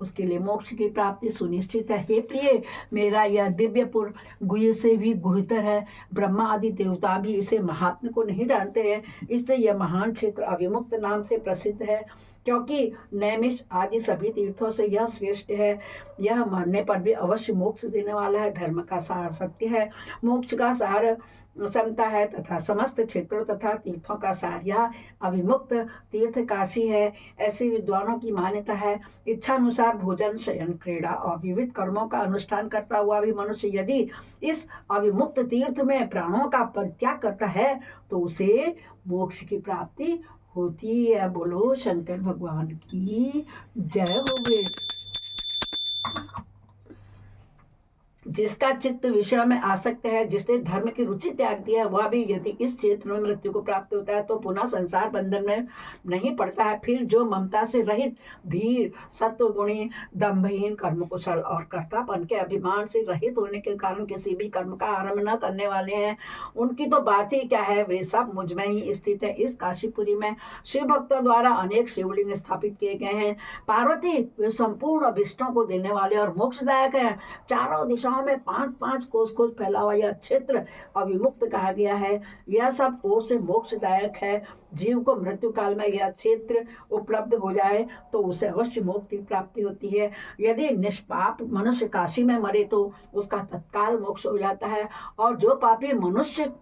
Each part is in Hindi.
उसके लिए मोक्ष की प्राप्ति सुनिश्चित है। हे प्रिय, मेरा यह दिव्यपुर गुह्य से भी गुह्यतर है। ब्रह्मा आदि देवता भी इसे महात्म को नहीं जानते हैं, इसलिए यह महान क्षेत्र अविमुक्त नाम से प्रसिद्ध है, क्योंकि नैमिष आदि सभी तीर्थों से यह श्रेष्ठ है। यह मरने पर भी अवश्य मोक्ष देने वाला है। धर्म का सार सत्य है, मोक्ष का सार समता है तथा समस्त क्षेत्रों तथा तीर्थों का सार यह अविमुक्त तीर्थ काशी है। ऐसे विद्वानों की मान्यता है। इच्छानुसार भोजन, शयन, क्रीड़ा और विविध कर्मों का अनुष्ठान करता हुआ भी मनुष्य यदि इस अविमुक्त तीर्थ में प्राणों का परित्याग करता है तो उसे मोक्ष की प्राप्ति होती है। बोलो शंकर भगवान की जय हो। जिसका चित्त विषय में आसक्त है, जिसने धर्म की रुचि त्याग दी है, वह भी यदि इस क्षेत्र में मृत्यु को प्राप्त होता है तो पुनः संसार बंधन में नहीं पड़ता है। फिर जो ममता से रहित, धीर, सत्वगुणी, दंभहीन, कर्मकुशल और कर्तापन के अभिमान से रहित होने के कारण किसी भी कर्म का आरंभ न करने वाले हैं, उनकी तो बात ही क्या है, वे सब मुझ में ही स्थित है। इस काशीपुरी में शिव भक्तों द्वारा अनेक शिवलिंग स्थापित किए गए हैं। पार्वती वे संपूर्ण अभिष्टों को देने वाले और मोक्षदायक है। चारों दिशाओं में 5-5 कोस फैला हुआ यह क्षेत्र अविमुक्त कहा गया है। यह सब ओर से मोक्षदायक है। जीव को मृत्यु काल में यह क्षेत्र उपलब्ध हो जाए तो उसे अवश्य मुक्ति प्राप्ति होती है। यदि निष्पाप मनुष्य काशी में मरे तो उसका तत्काल मोक्ष हो जाता है, और जो पापी मनुष्य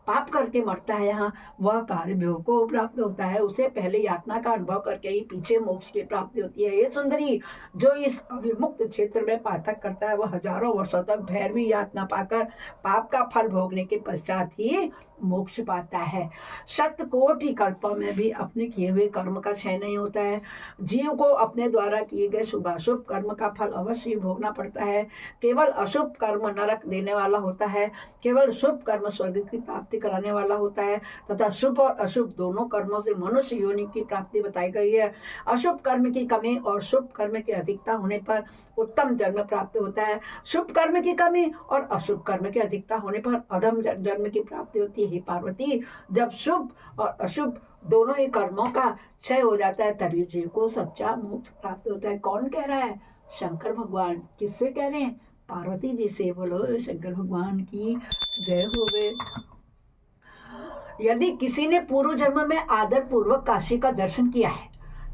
पाप करके मरता है यहाँ, वह कार्य भोग को प्राप्त होता है। उसे पहले यातना का अनुभव करके ही पीछे मोक्ष की प्राप्ति होती है। ये सुंदरी, जो इस अविमुक्त क्षेत्र में पाठक करता है वह हजारों वर्षों तक भैरवी यातना पाकर पाप का फल भोगने के पश्चात ही मोक्ष पाता है। 7 कोटि कल्पों में भी अपने किए हुए कर्म का क्षय नहीं होता है। जीव को अपने द्वारा किए गए शुभाशुभ कर्म का फल अवश्य भोगना पड़ता है। केवल अशुभ कर्म नरक देने वाला होता है, केवल शुभ कर्म स्वर्ग की प्राप्ति कराने वाला होता है, तथा शुभ और अशुभ दोनों कर्मों से मनुष्य योनि की प्राप्ति बताई गई है। अशुभ कर्म की कमी और शुभ कर्म की अधिकता होने पर उत्तम जन्म प्राप्त होता है। शुभ कर्म की कमी और अशुभ कर्म की अधिकता होने पर अधम जन्म की प्राप्ति होती है। हे पार्वती, जब शुभ और अशुभ दोनों ही कर्मों का क्षय हो जाता है तभी जीव को सच्चा मोक्ष प्राप्त होता है। कौन कह रहा है? शंकर भगवान। किससे कह रहे हैं? पार्वती जी से। बोलो शंकर भगवान की जय होवे। यदि किसी ने पूर्व जन्म में आदर पूर्वक काशी का दर्शन किया है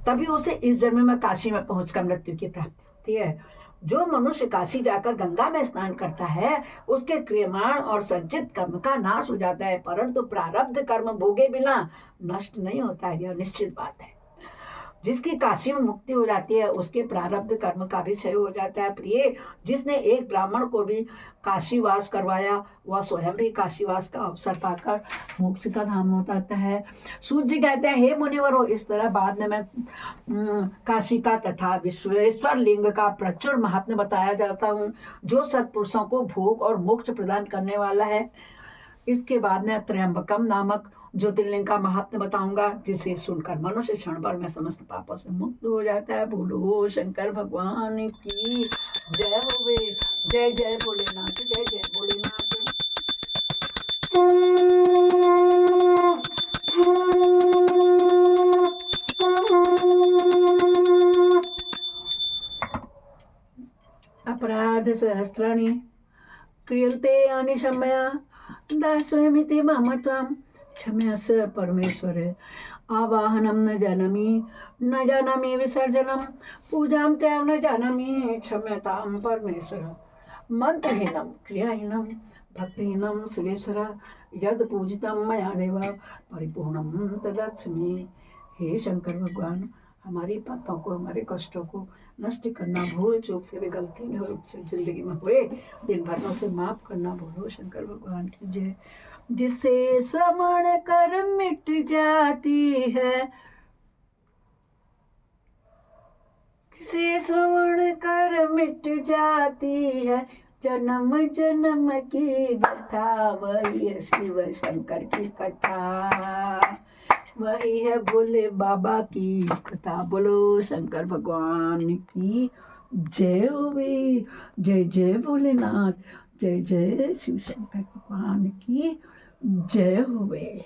तभी उसे इस जन्म में काशी में पहुंचकर मृत्यु की प्राप्ति होती है। जो मनुष्य काशी जाकर गंगा में स्नान करता है उसके क्रियमाण और संचित कर्म का नाश हो जाता है, परंतु प्रारब्ध कर्म भोगे बिना नष्ट नहीं होता है। यह निश्चित बात है। जिसकी काशी में मुक्ति हो जाती है उसके प्रारब्ध कर्म का भी क्षय हो जाता है। प्रिय, जिसने एक ब्राह्मण को भी काशीवास करवाया वह स्वयं भी काशीवास का अवसर पाकर मोक्ष का धाम होता है। सूर्य जी कहते हैं, हे मुनिवरों, इस तरह बाद में मैं काशी का तथा विश्वेश्वर लिंग का प्रचुर महात्म्य बताया जाता हूँ, जो सत्पुरुषों को भोग और मोक्ष प्रदान करने वाला है। इसके बाद में त्र्यंबकम नामक ज्योतिर्लिंग का महात्म्य बताऊंगा, जिसे सुनकर मनुष्य क्षण भर में समस्त पापों से मुक्त हो जाता है। बोलो शंकर भगवान की जय होवे। जय जय भोलेनाथ, जय जय भोलेनाथ। अपराध सहस्राणि क्रियन्ते अनिशम्य दास्यमिति मम त्वं क्षम्यस्व परमेश्वर। आवाहनं न जानामि विसर्जनं पूजां च न जानामि क्षम्यतां परमेश्वर। मंत्रहीनं क्रियाहीनं भक्तिहीनं सुरेश्वर, यद पूजितं मया देव परिपूर्णं तदस्मि। हे शंकर भगवान, हमारी पापों को, हमारे कष्टों को नष्ट करना, भूल चूक से भी गलती में जिंदगी में हुए दिन भर में उसे माफ करना। बोलो शंकर भगवान की जय। जिससे श्रवण कर मिट जाती है, जिसे श्रवण कर मिट जाती है जन्म जन्म की व्यथा, वही है शिव शंकर की कथा, वही है भोले बाबा की कथा। बोलो शंकर भगवान की जय होवे। जय जय भोलेनाथ, जय जय शिव शंकर भगवान की जय होवे।